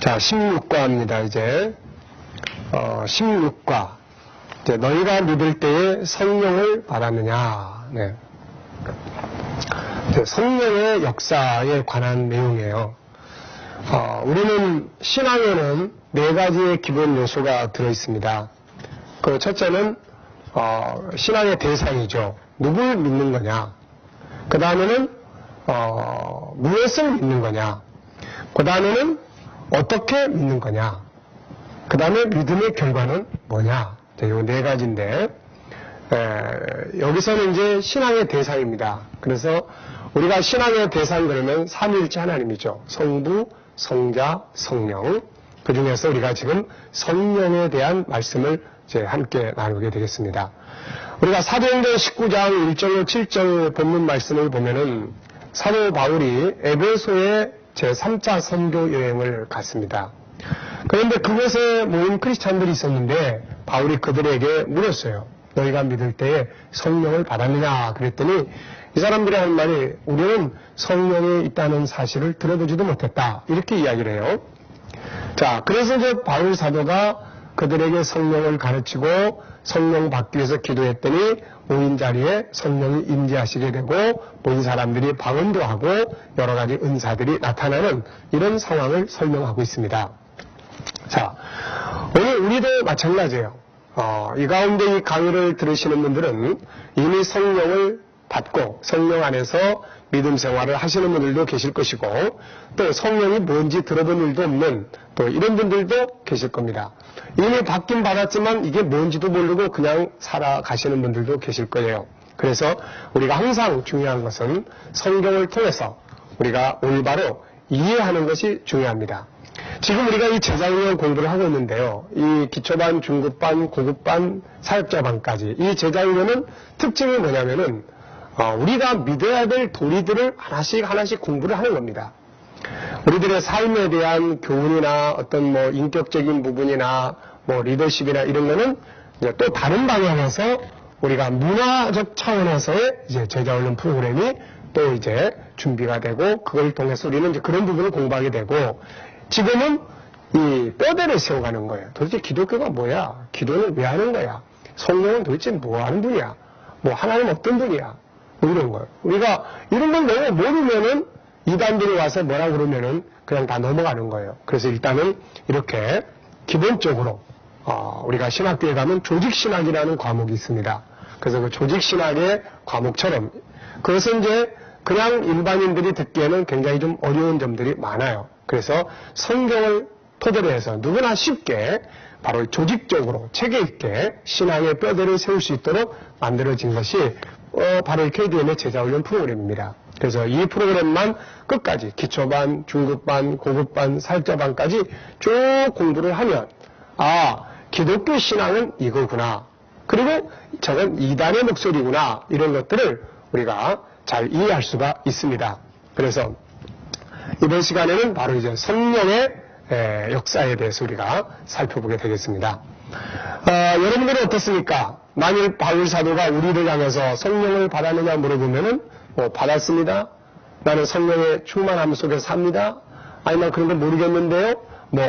자, 16과입니다, 이제. 16과. 이제 너희가 믿을 때에 성령을 받았느냐. 네. 성령의 역사에 관한 내용이에요. 우리는 신앙에는 4가지의 기본 요소가 들어있습니다. 그 첫째는, 신앙의 대상이죠. 누굴 믿는 거냐. 그 다음에는, 무엇을 믿는 거냐. 그 다음에는, 어떻게 믿는 거냐. 그 다음에 믿음의 결과는 뭐냐. 이 4가지인데, 여기서는 이제 신앙의 대상입니다. 그래서 우리가 신앙의 대상 그러면 삼위일체 하나님이죠. 성부, 성자, 성령. 그 중에서 우리가 지금 성령에 대한 말씀을 이제 함께 나누게 되겠습니다. 우리가 사도행전 19장 1절 7절 본문 말씀을 보면은 사도 바울이 에베소에 제3차 선교 여행을 갔습니다. 그런데 그곳에 모인 크리스찬들이 있었는데 바울이 그들에게 물었어요. 너희가 믿을 때에 성령을 받았느냐 그랬더니 이 사람들이 하는 말이 우리는 성령이 있다는 사실을 들어보지도 못했다. 이렇게 이야기를 해요. 자, 그래서 이제 바울 사도가 그들에게 성령을 가르치고 성령 받기 위해서 기도했더니 모인 자리에 성령이 임재하시게 되고 모인 사람들이 방언도 하고 여러 가지 은사들이 나타나는 이런 상황을 설명하고 있습니다. 자, 오늘 우리도 마찬가지예요. 이 가운데 이 강의를 들으시는 분들은 이미 성령을 받고 성령 안에서 믿음 생활을 하시는 분들도 계실 것이고 또 성령이 뭔지 들어본 일도 없는 또 이런 분들도 계실 겁니다. 이미 받긴 받았지만 이게 뭔지도 모르고 그냥 살아가시는 분들도 계실 거예요. 그래서 우리가 항상 중요한 것은 성경을 통해서 우리가 올바로 이해하는 것이 중요합니다. 지금 우리가 이 제자훈련 공부를 하고 있는데요. 이 기초반, 중급반, 고급반, 사역자반까지 이 제자훈련은 특징이 뭐냐면은 우리가 믿어야 될 도리들을 하나씩 공부를 하는 겁니다. 우리들의 삶에 대한 교훈이나 어떤 뭐 인격적인 부분이나 뭐 리더십이나 이런 거는 이제 또 다른 방향에서 우리가 문화적 차원에서의 이제 제자훈련 프로그램이 또 이제 준비가 되고 그걸 통해서 우리는 이제 그런 부분을 공부하게 되고 지금은 이 뼈대를 세워가는 거예요. 도대체 기독교가 뭐야? 기도는 왜 하는 거야? 성령은 도대체 뭐 하는 분이야? 뭐 하나님 어떤 분이야? 뭐 이런 거예요. 우리가 이런 걸 너무 모르면은 이단들이 와서 뭐라 그러면은 그냥 다 넘어가는 거예요. 그래서 일단은 이렇게 기본적으로 우리가 신학교에 가면 조직신학이라는 과목이 있습니다. 그래서 그 조직신학의 과목처럼 그것은 이제 그냥 일반인들이 듣기에는 굉장히 좀 어려운 점들이 많아요. 그래서 성경을 토대로 해서 누구나 쉽게 바로 조직적으로 체계 있게 신앙의 뼈대를 세울 수 있도록 만들어진 것이 바로 이 KDM의 제자훈련 프로그램입니다. 그래서 이 프로그램만 끝까지 기초반, 중급반, 고급반, 사역자반까지 쭉 공부를 하면 기독교 신앙은 이거구나. 그리고 저건 이단의 목소리구나. 이런 것들을 우리가 잘 이해할 수가 있습니다. 그래서 이번 시간에는 바로 이제 성령의 역사에 대해서 우리가 살펴보게 되겠습니다. 여러분들은 어떻습니까? 만일 바울 사도가 우리를 향해서 성령을 받았느냐 물어보면은 받았습니다. 나는 성령의 충만함 속에서 삽니다. 아니면 그런 걸 모르겠는데요.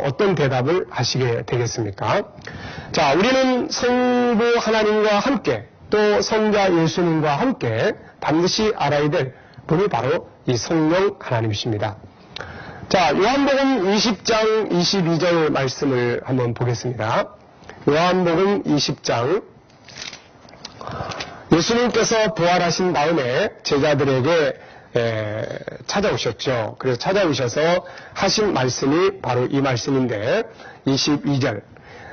어떤 대답을 하시게 되겠습니까? 자, 우리는 성부 하나님과 함께 또 성자 예수님과 함께 반드시 알아야 될 분이 바로 이 성령 하나님이십니다. 자, 요한복음 20장 22절 말씀을 한번 보겠습니다. 요한복음 20장 예수님께서 부활하신 다음에 제자들에게 찾아오셨죠. 그래서 찾아오셔서 하신 말씀이 바로 이 말씀인데 22절.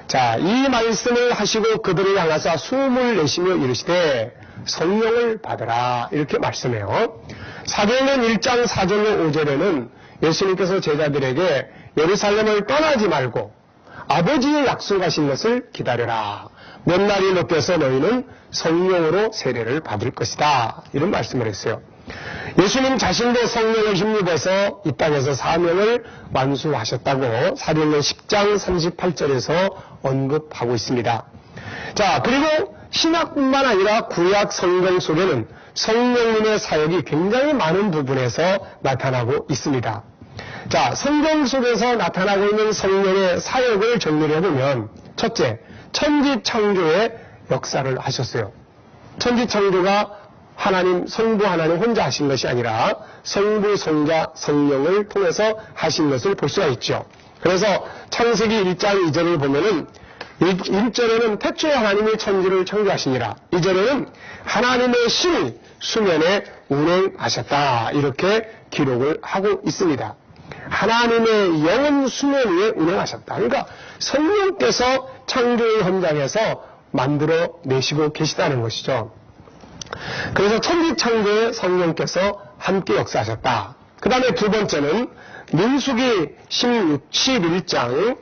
자, 이 말씀을 하시고 그들을 향하사 숨을 내쉬며 이르시되 성령을 받으라 이렇게 말씀해요. 사도행전 1장 4절로 5절에는 예수님께서 제자들에게 예루살렘을 떠나지 말고 아버지의 약속하신 것을 기다려라. 몇 날이 넘겨서 너희는 성령으로 세례를 받을 것이다. 이런 말씀을 했어요. 예수님 자신도 성령을 힘입어서 이 땅에서 사명을 완수하셨다고 사도행전 10장 38절에서 언급하고 있습니다. 자, 그리고 신약뿐만 아니라 구약 성경 속에는 성령님의 사역이 굉장히 많은 부분에서 나타나고 있습니다. 자, 성경 속에서 나타나고 있는 성령의 사역을 정리를 해보면, 첫째, 천지창조의 역사를 하셨어요. 천지창조가 하나님, 성부 하나님 혼자 하신 것이 아니라 성부, 성자, 성령을 통해서 하신 것을 볼 수가 있죠. 그래서 창세기 1장 2절을 보면은 1절에는 태초에 하나님이 천지를 창조하시니라. 2절에는 하나님의 신이 수면에 운행하셨다. 이렇게 기록을 하고 있습니다. 하나님의 영은 수면 위에 운행하셨다. 그러니까 성령께서 창조의 현장에서 만들어 내시고 계시다는 것이죠. 그래서 천지창조에 성령께서 함께 역사하셨다. 그 다음에 두 번째는 민수기 11장,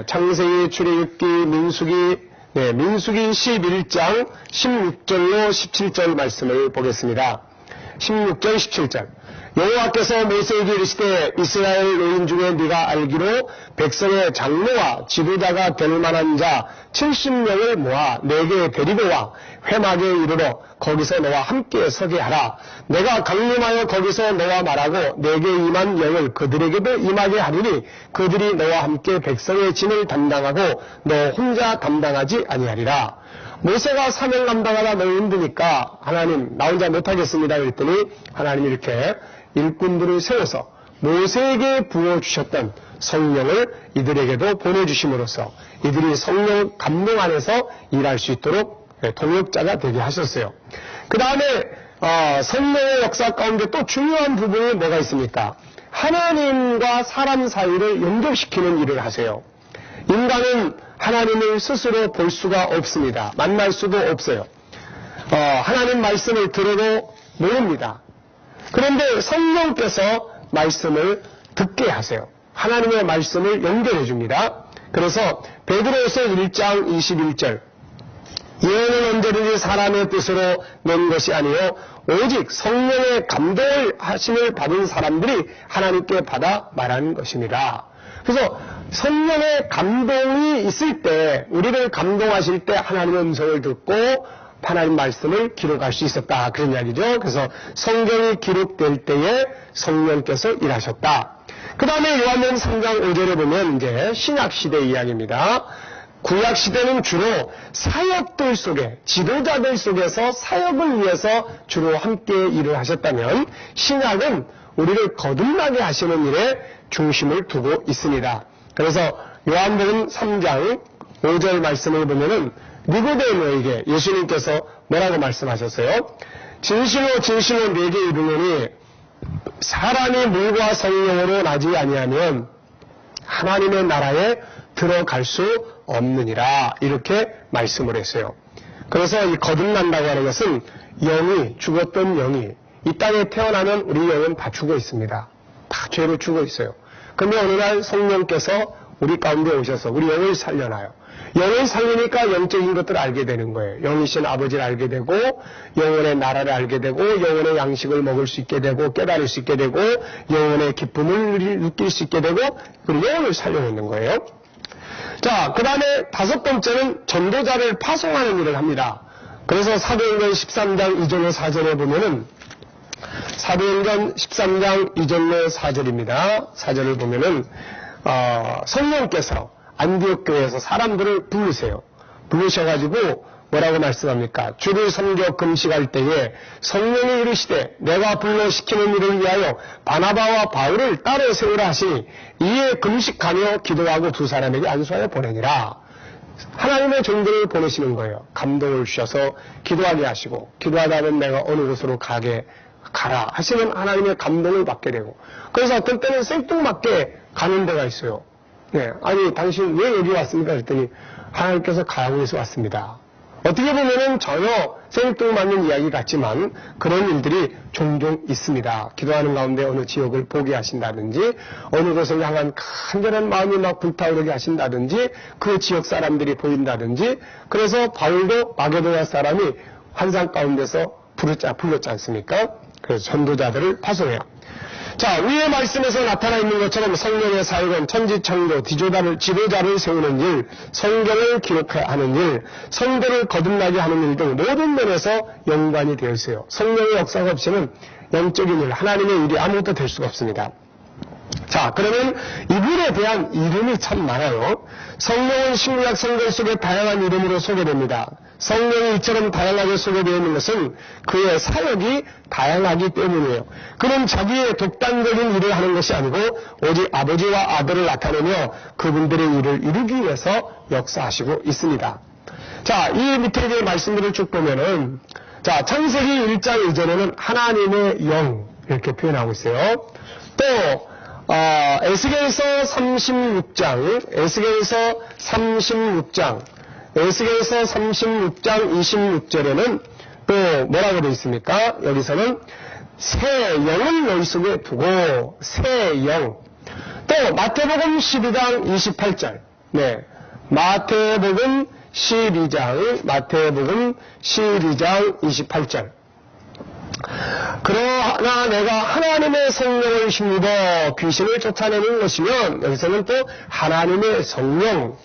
창세기, 출애굽기, 민수기 11장 16절로 17절 말씀을 보겠습니다. 16절, 17절. 여호와께서 모세에게 이르시되 이스라엘 노인 중에 네가 알기로 백성의 장로와 지도자가 될 만한 자 70명을 모아 내게 데리고 와 회막에 이르러 거기서 너와 함께 서게 하라. 내가 강림하여 거기서 너와 말하고 내게 임한 영을 그들에게도 임하게 하리니 그들이 너와 함께 백성의 진을 담당하고 너 혼자 담당하지 아니하리라. 모세가 사명 감당하다 너무 힘드니까 하나님 나 혼자 못하겠습니다 그랬더니 하나님이 이렇게 일꾼들을 세워서 모세에게 부어주셨던 성령을 이들에게도 보내주심으로써 이들이 성령 감동 안에서 일할 수 있도록 동역자가 되게 하셨어요. 그 다음에 성령의 역사 가운데 또 중요한 부분이 뭐가 있습니까? 하나님과 사람 사이를 연결시키는 일을 하세요. 인간은 하나님을 스스로 볼 수가 없습니다. 만날 수도 없어요. 하나님 말씀을 들어도 모릅니다. 그런데 성령께서 말씀을 듣게 하세요. 하나님의 말씀을 연결해 줍니다. 그래서 베드로서 1장 21절 예언은 언제든지 사람의 뜻으로 낸 것이 아니요 오직 성령의 감동을 하심을 받은 사람들이 하나님께 받아 말하는 것입니다. 그래서 성령의 감동이 있을 때 우리를 감동하실 때 하나님의 음성을 듣고 하나님 말씀을 기록할 수 있었다. 그런 이야기죠. 그래서 성경이 기록될 때에 성령께서 일하셨다. 그 다음에 요한복음 3장 5절에 보면 이제 신약시대 이야기입니다. 구약시대는 주로 사역들 속에, 지도자들 속에서 사역을 위해서 주로 함께 일을 하셨다면 신약은 우리를 거듭나게 하시는 일에 중심을 두고 있습니다. 그래서 요한복음 3장 5절 말씀을 보면은 니고데모에게 예수님께서 뭐라고 말씀하셨어요? 진실로 진실로 내게 이르노니 사람이 물과 성령으로 나지 아니하면 하나님의 나라에 들어갈 수 없느니라 이렇게 말씀을 했어요. 그래서 이 거듭난다고 하는 것은 영이 죽었던 영이 이 땅에 태어나면 우리 영은 다 죽어 있습니다. 다 죄로 죽어 있어요. 그런데 어느 날 성령께서 우리 가운데 오셔서 우리 영을 살려놔요. 영을 살리니까 영적인 것들을 알게 되는 거예요. 영이신 아버지를 알게 되고 영혼의 나라를 알게 되고 영혼의 양식을 먹을 수 있게 되고 깨달을 수 있게 되고 영혼의 기쁨을 느낄 수 있게 되고 그리고 영혼을 살려놓는 거예요. 자, 그 다음에 다섯 번째는 전도자를 파송하는 일을 합니다. 그래서 사도행전 13장 2절로 4절에 보면은 사도행전 13장 2절로 4절입니다. 4절을 보면은 성령께서 안디옥 교회에서 사람들을 부르세요. 부르셔가지고 뭐라고 말씀합니까? 주를 섬겨 금식할 때에 성령이 이르시되 내가 불러시키는 일을 위하여 바나바와 바울을 따로 세우라 하시니 이에 금식하며 기도하고 두 사람에게 안수하여 보내니라. 하나님의 종들을 보내시는 거예요. 감동을 주셔서 기도하게 하시고 기도하다 보면 내가 어느 곳으로 가라 하시면 하나님의 감동을 받게 되고 그래서 어떤 때는 생뚱맞게 가는 데가 있어요. 네, 아니 당신 왜 여기 왔습니까? 그랬더니 하나님께서 가라고 해서 왔습니다. 어떻게 보면은 전혀 생뚱맞는 이야기 같지만 그런 일들이 종종 있습니다. 기도하는 가운데 어느 지역을 보게 하신다든지 어느 곳을 향한 간절한 마음이 막 불타오르게 하신다든지 그 지역 사람들이 보인다든지 그래서 바울도 마게도냐 사람이 환상 가운데서 불렀지 않습니까? 그래서 전도자들을 파송해요. 자, 위의 말씀에서 나타나 있는 것처럼 성령의 사역은 천지창조, 지도자를 세우는 일, 성경을 기록하는 일, 성도를 거듭나게 하는 일 등 모든 면에서 연관이 되어 있어요. 성령의 역사가 없이는 영적인 일, 하나님의 일이 아무것도 될 수가 없습니다. 자, 그러면 이분에 대한 이름이 참 많아요. 성령은 신구약 성경 속에 다양한 이름으로 소개됩니다. 성령이 이처럼 다양하게 소개되어 있는 것은 그의 사역이 다양하기 때문이에요. 그는 자기의 독단적인 일을 하는 것이 아니고 오직 아버지와 아들을 나타내며 그분들의 일을 이루기 위해서 역사하시고 있습니다. 자, 이 밑에 이제 말씀들을 쭉 보면은, 자, 창세기 1장 이전에는 하나님의 영, 이렇게 표현하고 있어요. 또, 에스겔서 36장, 에스겔서 36장 26절에는 또 뭐라고 되어 있습니까? 여기서는 새 영을 너희 속에 두고, 새 영. 또, 마태복음 12장 28절. 네. 마태복음 12장 28절. 그러나 내가 하나님의 성령을 힘입어 귀신을 쫓아내는 것이면, 여기서는 또 하나님의 성령.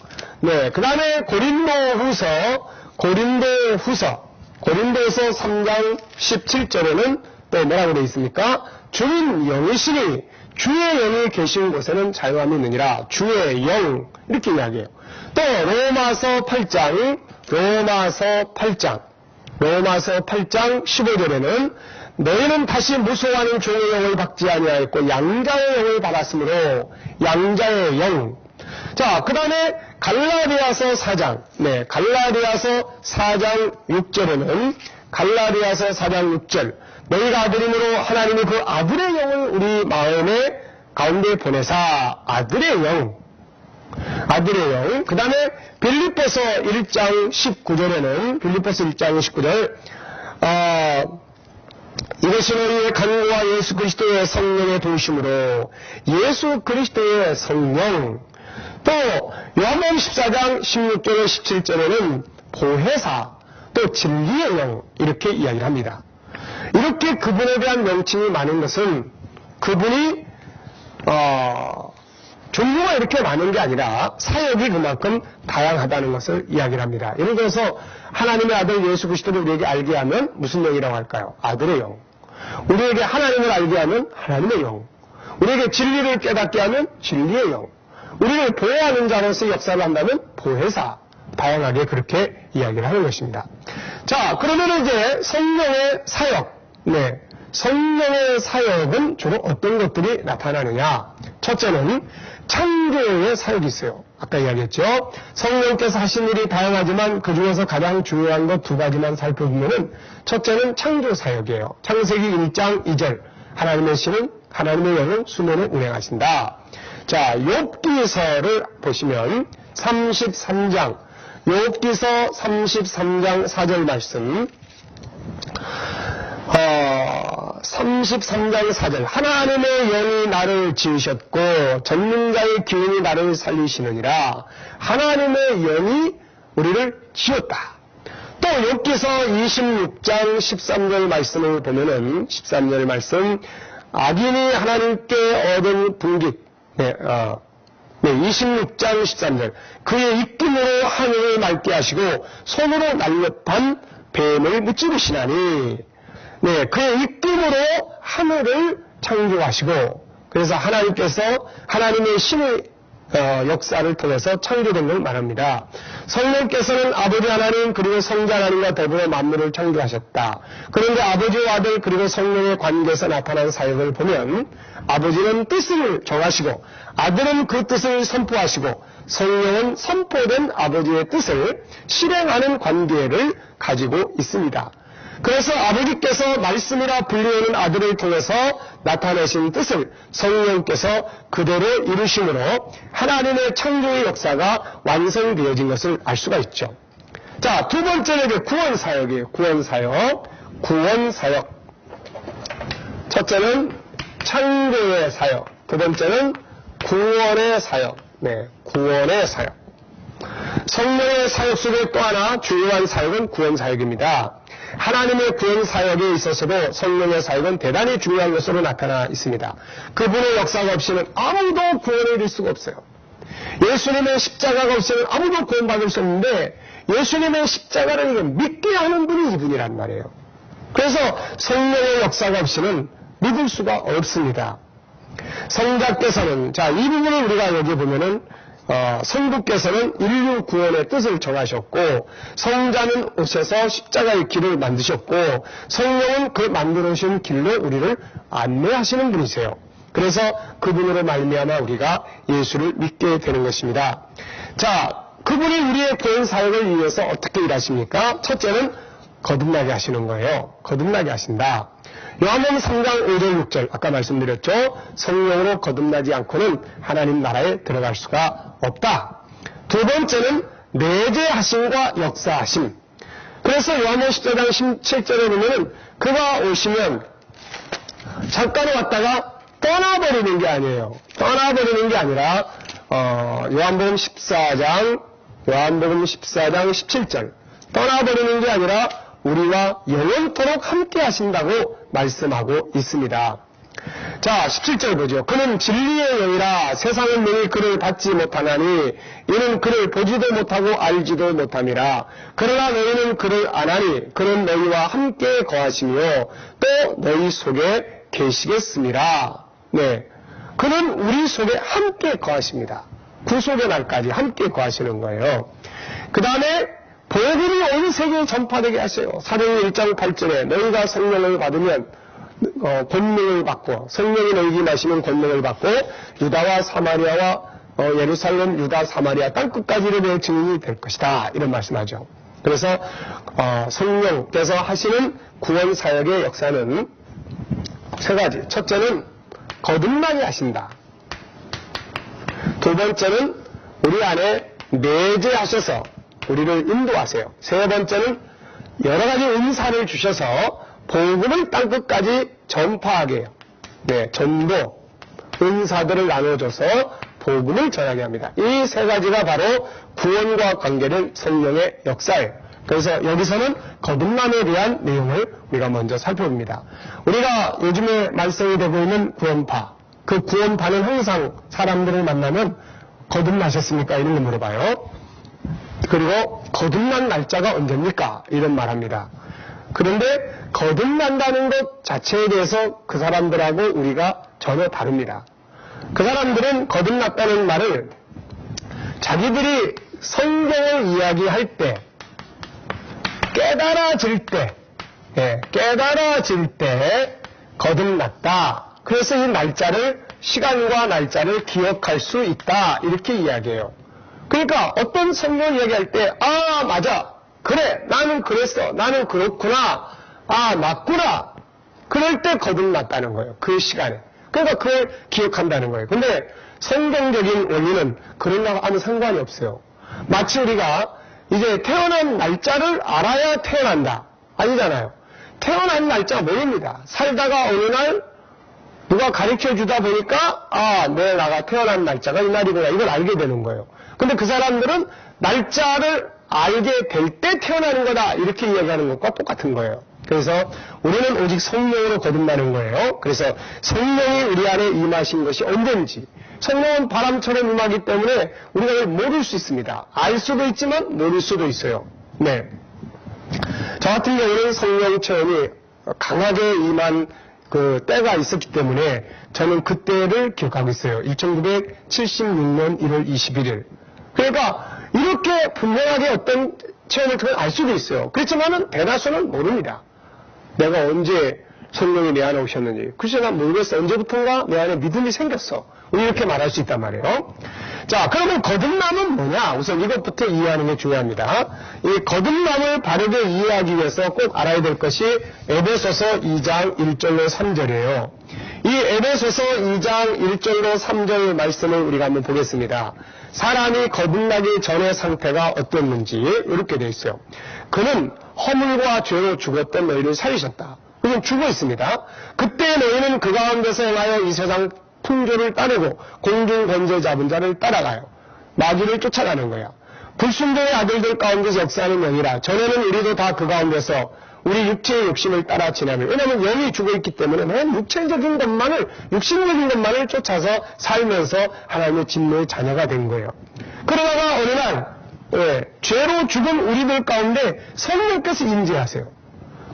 네. 그 다음에 고린도후서 3장 17절에는 또 뭐라고 되어 있습니까? 주는 영이시니 주의 영이 계신 곳에는 자유함이 있느니라. 주의 영. 이렇게 이야기해요. 또 로마서 8장 15절에는 너희는 다시 무소하는 종의 영을 받지 아니하였고 양자의 영을 받았으므로 양자의 영. 자, 그 다음에 갈라디아서 4장 6절에는 갈라디아서 4장 6절 너희가 아들임으로 하나님이 그 아들의 영을 우리 마음의 가운데 보내사 아들의 영. 그 다음에 빌립보서 1장 19절 이것이 너희의 간구와 예수 그리스도의 성령의 도우심으로 예수 그리스도의 성령. 또 요한복음 14장 16절에 17절에는 보혜사, 또 진리의 영, 이렇게 이야기를 합니다. 이렇게 그분에 대한 명칭이 많은 것은 그분이 종류가 이렇게 많은 게 아니라 사역이 그만큼 다양하다는 것을 이야기를 합니다. 예를 들어서 하나님의 아들 예수 그리스도를 우리에게 알게 하면 무슨 영이라고 할까요? 아들의 영. 우리에게 하나님을 알게 하면 하나님의 영. 우리에게 진리를 깨닫게 하면 진리의 영. 우리를 보호하는 자로서 역사를 한다면 보혜사. 다양하게 그렇게 이야기를 하는 것입니다. 자, 그러면 이제 성령의 사역. 네. 성령의 사역은 주로 어떤 것들이 나타나느냐? 첫째는 창조의 사역이 있어요. 아까 이야기했죠. 성령께서 하신 일이 다양하지만 그 중에서 가장 중요한 것 두 가지만 살펴보면은 첫째는 창조 사역이에요. 창세기 1장 2절 하나님의 영은 수면에 운행하신다. 자, 욥기서를 보시면 33장 욥기서 33장 4절 말씀 33장 4절 하나님의 영이 나를 지으셨고 전능자의 기운이 나를 살리시느니라. 하나님의 영이 우리를 지었다. 또 욥기서 26장 13절 말씀을 보면은 13절 말씀 악인이 하나님께 얻은 분깃 26장 13절 그의 입김으로 하늘을 맑게 하시고 손으로 날렵한 뱀을 무찌르시나니. 네, 그의 입김으로 하늘을 창조하시고, 그래서 하나님께서 하나님의 신의 역사를 통해서 창조된 걸 말합니다. 성령께서는 아버지 하나님 그리고 성자 하나님과 더불어 만물을 창조하셨다. 그런데 아버지와 아들 그리고 성령의 관계에서 나타난 사역을 보면 아버지는 뜻을 정하시고 아들은 그 뜻을 선포하시고 성령은 선포된 아버지의 뜻을 실행하는 관계를 가지고 있습니다. 그래서 아버지께서 말씀이라 불리우는 아들을 통해서 나타내신 뜻을 성령께서 그대로 이루심으로 하나님의 창조의 역사가 완성되어진 것을 알 수가 있죠. 자, 두 번째는 이제 구원사역이에요. 구원사역. 첫째는 창조의 사역. 두 번째는 구원의 사역. 네, 구원의 사역. 성령의 사역 속에 또 하나 중요한 사역은 구원사역입니다. 하나님의 구원 사역에 있어서도 성령의 사역은 대단히 중요한 것으로 나타나 있습니다. 그분의 역사가 없이는 아무도 구원을 이룰 수가 없어요. 예수님의 십자가가 없이는 아무도 구원받을 수 없는데 예수님의 십자가를 믿게 하는 분이 이분이란 말이에요. 그래서 성령의 역사가 없이는 믿을 수가 없습니다. 성자께서는, 자, 이 부분을 우리가 여기 보면은, 성부께서는 인류 구원의 뜻을 정하셨고, 성자는 오셔서 십자가의 길을 만드셨고, 성령은 그 만들어주신 길로 우리를 안내하시는 분이세요. 그래서 그분으로 말미암아 우리가 예수를 믿게 되는 것입니다. 자, 그분이 우리의 구원 사역을 위해서 어떻게 일하십니까? 첫째는 거듭나게 하시는 거예요. 거듭나게 하신다. 요한복음 3장 5절 6절 아까 말씀드렸죠. 성령으로 거듭나지 않고는 하나님 나라에 들어갈 수가 없다. 두 번째는 내재하심과 역사하심. 그래서 요한복음 14장 17절에 보면 그가 오시면 잠깐 왔다가 떠나버리는 게 아니에요. 떠나버리는 게 아니라 요한복음 14장 17절 떠나버리는 게 아니라 우리와 영원토록 함께 하신다고 말씀하고 있습니다. 자, 17절 보죠. 그는 진리의 영이라 세상은 능히 그를 받지 못하나니 이는 그를 보지도 못하고 알지도 못함이라. 그러나 너희는 그를 아나니 그는 너희와 함께 거하시며 또 너희 속에 계시겠습니다. 네, 그는 우리 속에 함께 거하십니다. 구속의 날까지 함께 거하시는 거예요. 그 다음에 복음이 온 세계에 전파되게 하세요. 사도행전 1장 8절에 너희가 성령을 받으면 권능을 받고 성령이 너희에게 임하시면 권능을 받고 유다와 사마리아와 예루살렘, 유다, 사마리아 땅끝까지 내 증인이 될 것이다. 이런 말씀하죠. 그래서 성령께서 하시는 구원 사역의 역사는 세 가지. 첫째는 거듭나게 하신다. 두 번째는 우리 안에 내재하셔서 우리를 인도하세요. 세 번째는 여러 가지 은사를 주셔서 복음을 땅끝까지 전파하게 해요. 네, 전도, 은사들을 나눠줘서 복음을 전하게 합니다. 이 세 가지가 바로 구원과 관계된 성령의 역사예요. 그래서 여기서는 거듭남에 대한 내용을 우리가 먼저 살펴봅니다. 우리가 요즘에 말썽이 되고 있는 구원파, 그 구원파는 항상 사람들을 만나면 거듭나셨습니까? 이런 걸 물어봐요. 그리고 거듭난 날짜가 언제입니까? 이런 말합니다. 그런데 거듭난다는 것 자체에 대해서 그 사람들하고 우리가 전혀 다릅니다. 그 사람들은 거듭났다는 말을 자기들이 성경을 이야기할 때 깨달아질 때 거듭났다. 그래서 이 날짜를 시간과 날짜를 기억할 수 있다. 이렇게 이야기해요. 그러니까 어떤 성경 이야기할 때 맞아. 그래. 나는 그랬어. 나는 그렇구나. 맞구나. 그럴 때 거듭났다는 거예요. 그 시간에. 그러니까 그걸 기억한다는 거예요. 근데 성경적인 원리는 그런 거하고 아무 상관이 없어요. 마치 우리가 이제 태어난 날짜를 알아야 태어난다. 아니잖아요. 태어난 날짜 모릅니다. 살다가 어느 날 누가 가르쳐 주다 보니까 내가 태어난 날짜가 이 날이구나. 이걸 알게 되는 거예요. 근데 그 사람들은 날짜를 알게 될 때 태어나는 거다. 이렇게 이야기하는 것과 똑같은 거예요. 그래서 우리는 오직 성령으로 거듭나는 거예요. 그래서 성령이 우리 안에 임하신 것이 언제인지. 성령은 바람처럼 임하기 때문에 우리가 그걸 모를 수 있습니다. 알 수도 있지만 모를 수도 있어요. 네. 저 같은 경우는 성령 체험이 강하게 임한 그 때가 있었기 때문에 저는 그때를 기억하고 있어요. 1976년 1월 21일. 그러니까 이렇게 분명하게 어떤 체험을 통해 알 수도 있어요. 그렇지만은 대다수는 모릅니다. 내가 언제 성령이 내 안에 오셨는지. 글쎄 난 모르겠어. 언제부턴가 내 안에 믿음이 생겼어. 이렇게 말할 수 있단 말이에요. 자, 그러면 거듭남은 뭐냐? 우선 이것부터 이해하는 게 중요합니다. 이 거듭남을 바르게 이해하기 위해서 꼭 알아야 될 것이 에베소서 2장 1절로 3절이에요. 이 에베소서 2장 1절로 3절 말씀을 우리가 한번 보겠습니다. 사람이 거듭나기 전의 상태가 어땠는지 이렇게 되어 있어요. 그는 허물과 죄로 죽었던 너희를 살리셨다. 그건 죽어 있습니다. 그때 너희는 그 가운데서 행하여 이 세상 풍조를 따르고 공중 권세 잡은 자를 따라가요. 마귀를 쫓아가는 거야. 불순종의 아들들 가운데서 역사하는 영이라. 전에는 우리도 다 그 가운데서 우리 육체의 욕심을 따라 지나며. 왜냐하면 영이 죽어있기 때문에 맨 육체적인 것만을, 육신적인 것만을 쫓아서 살면서 하나님의 진노의 자녀가 된 거예요. 그러다가 어느 날 죄로 죽은 우리들 가운데 성령께서 임재하세요.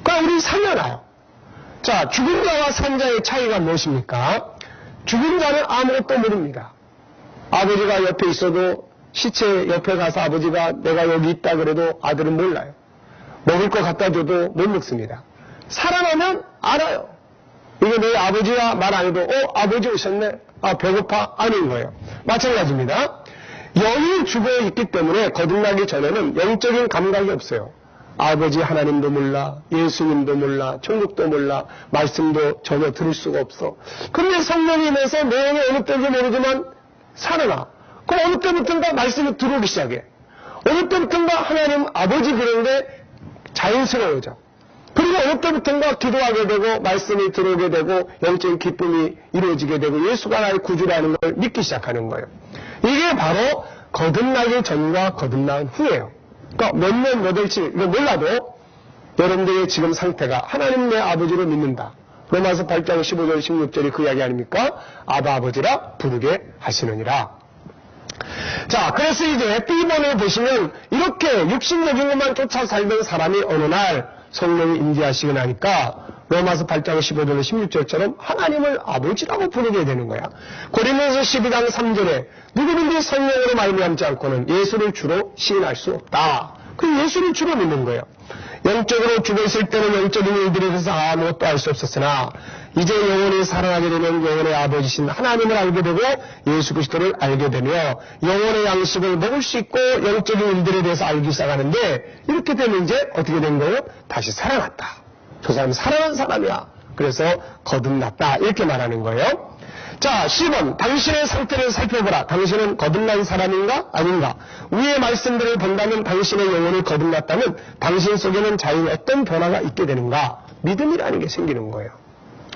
그러니까 우리 살려놔요. 자, 죽은 자와 산 자의 차이가 무엇입니까? 죽은 자는 아무것도 모릅니다. 아버지가 옆에 있어도 시체 옆에 가서 아버지가 내가 여기 있다 그래도 아들은 몰라요. 먹을 거 갖다 줘도 못 먹습니다. 살아나면 알아요. 이게 너희 아버지가 말 안 해도 아버지 오셨네. 배고파? 아닌 거예요. 마찬가지입니다. 영이 죽어 있기 때문에 거듭나기 전에는 영적인 감각이 없어요. 아버지 하나님도 몰라, 예수님도 몰라, 천국도 몰라, 말씀도 전혀 들을 수가 없어. 그런데 성령이 임해서 내용이 어느 때인지 모르지만 살아나. 그럼 어느 때부터인가 말씀이 들어오기 시작해. 어느 때부터인가 하나님 아버지 그런데 자연스러워져. 그리고 어느 때부터인가 기도하게 되고 말씀이 들어오게 되고 영적인 기쁨이 이루어지게 되고 예수가 나의 구주라는 걸 믿기 시작하는 거예요. 이게 바로 거듭나기 전과 거듭난 후예요. 그러니까 몇 년, 몇 월치 이거 몰라도 여러분들의 지금 상태가 하나님 내 아버지로 믿는다. 로마서 8장 15절 16절이 그 이야기 아닙니까? 아바 아버지라 부르게 하시느니라. 자, 그래서 이제 B번을 보시면 이렇게 육신적인 것만 쫓아 살던 사람이 어느 날 성령이 임재하시고 나니까 로마서 8장 15절 16절처럼 하나님을 아버지라고 부르게 되는 거야. 고린도서 12장 3절에 누구든지 성령으로 말미암지 않고는 예수를 주로 시인할 수 없다. 그 예수를 주로 믿는 거예요. 영적으로 죽어있을 때는 영적인 일들에 대해서 아무것도 알 수 없었으나 이제 영원히 살아나게 되면 영원의 아버지신 하나님을 알게 되고 예수 그리스도를 알게 되며 영원의 양식을 먹을 수 있고 영적인 일들에 대해서 알기 시작하는데 이렇게 되면 이제 어떻게 된 거예요? 다시 살아났다. 저 사람은 살아난 사람이야. 그래서 거듭났다. 이렇게 말하는 거예요. 자, 10번. 당신의 상태를 살펴보라. 당신은 거듭난 사람인가? 아닌가? 위의 말씀들을 본다면 당신의 영혼이 거듭났다면 당신 속에는 자연 어떤 변화가 있게 되는가? 믿음이라는 게 생기는 거예요.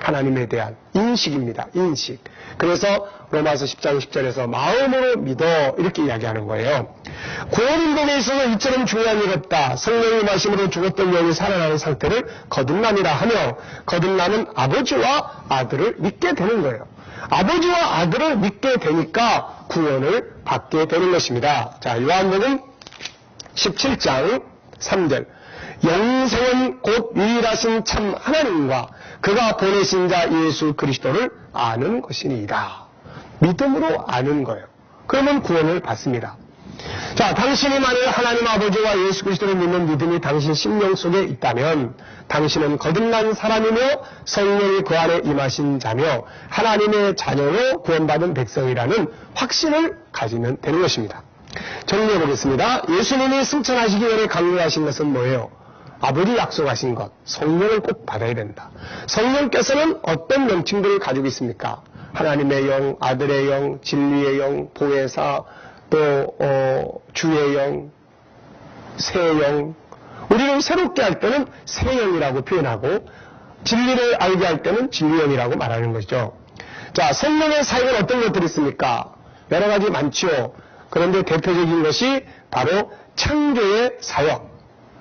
하나님에 대한 인식입니다. 인식. 그래서 로마서 10장 10절에서 마음으로 믿어 이렇게 이야기하는 거예요. 구원운동에 있어서 이처럼 중요한 일 없다. 성령의 말씀으로 죽었던 영이 살아나는 상태를 거듭남이라 하며 거듭남은 아버지와 아들을 믿게 되는 거예요. 아버지와 아들을 믿게 되니까 구원을 받게 되는 것입니다. 자, 요한복음 17장 3절. 영생은 곧 유일하신 참 하나님과 그가 보내신 자 예수 그리스도를 아는 것이니이다. 믿음으로 아는 거예요. 그러면 구원을 받습니다. 자, 당신이 만일 하나님 아버지와 예수 그리스도를 믿는 믿음이 당신 심령 속에 있다면 당신은 거듭난 사람이며 성령이 그 안에 임하신 자며 하나님의 자녀로 구원받은 백성이라는 확신을 가지면 되는 것입니다. 정리해 보겠습니다. 예수님이 승천하시기 전에 강요하신 것은 뭐예요? 아버지 약속하신 것, 성령을 꼭 받아야 된다. 성령께서는 어떤 명칭들을 가지고 있습니까? 하나님의 영, 아들의 영, 진리의 영, 보혜사, 또 주의 영, 새 영. 우리는 새롭게 할 때는 새 영이라고 표현하고 진리를 알게 할 때는 진리영이라고 말하는 것이죠. 자, 성령의 사역은 어떤 것들이 있습니까? 여러 가지 많죠. 그런데 대표적인 것이 바로 창조의 사역.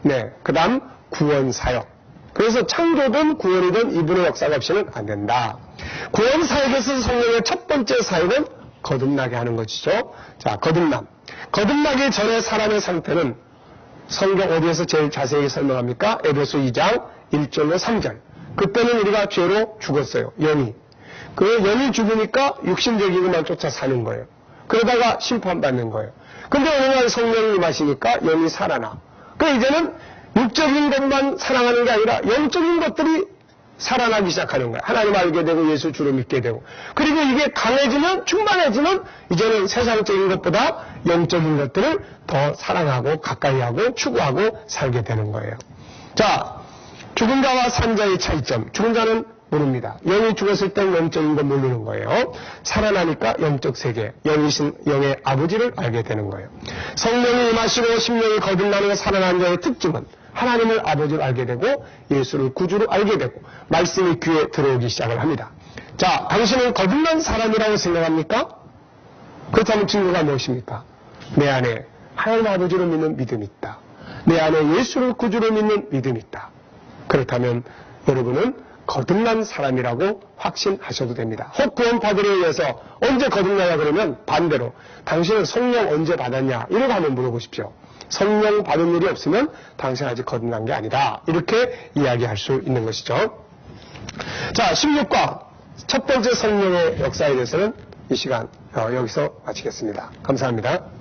네, 그 다음 구원 사역. 그래서 창조든 구원이든 이분의 역사가 없이는 안 된다. 구원 사역에서 성령의 첫 번째 사역은 거듭나게 하는 것이죠. 자, 거듭남. 거듭나기 전에 사람의 상태는 성경 어디에서 제일 자세히 설명합니까? 에베소 2장 1절로 3절. 그때는 우리가 죄로 죽었어요. 영이. 그 영이 죽으니까 육신적인 것만 쫓아 사는 거예요. 그러다가 심판받는 거예요. 근데 어느 날 성령이 임하시니까 영이 살아나. 그 이제는 육적인 것만 사랑하는 게 아니라 영적인 것들이 살아나기 시작하는 거야. 하나님 알게 되고 예수 주로 믿게 되고. 그리고 이게 강해지면 충만해지면 이제는 세상적인 것보다 영적인 것들을 더 사랑하고 가까이하고 추구하고 살게 되는 거예요. 자, 죽은 자와 산 자의 차이점. 죽은 자는 모릅니다. 영이 죽었을 땐 영적인 거 모르는 거예요. 살아나니까 영적 세계, 영이신 영의 아버지를 알게 되는 거예요. 성령이 임하시고 심령이 거듭나는 살아난 자의 특징은 하나님을 아버지로 알게 되고 예수를 구주로 알게 되고 말씀이 귀에 들어오기 시작을 합니다. 자, 당신은 거듭난 사람이라고 생각합니까? 그렇다면 증거가 무엇입니까? 내 안에 하나님 아버지로 믿는 믿음이 있다. 내 안에 예수를 구주로 믿는 믿음이 있다. 그렇다면 여러분은 거듭난 사람이라고 확신하셔도 됩니다. 혹 구원파들에 의해서 언제 거듭나냐 그러면 반대로 당신은 성령 언제 받았냐 이렇게 한번 물어보십시오. 성령 받은 일이 없으면 당신 아직 거듭난 게 아니다. 이렇게 이야기할 수 있는 것이죠. 자, 16과 첫 번째 성령의 역사에 대해서는 이 시간 여기서 마치겠습니다. 감사합니다.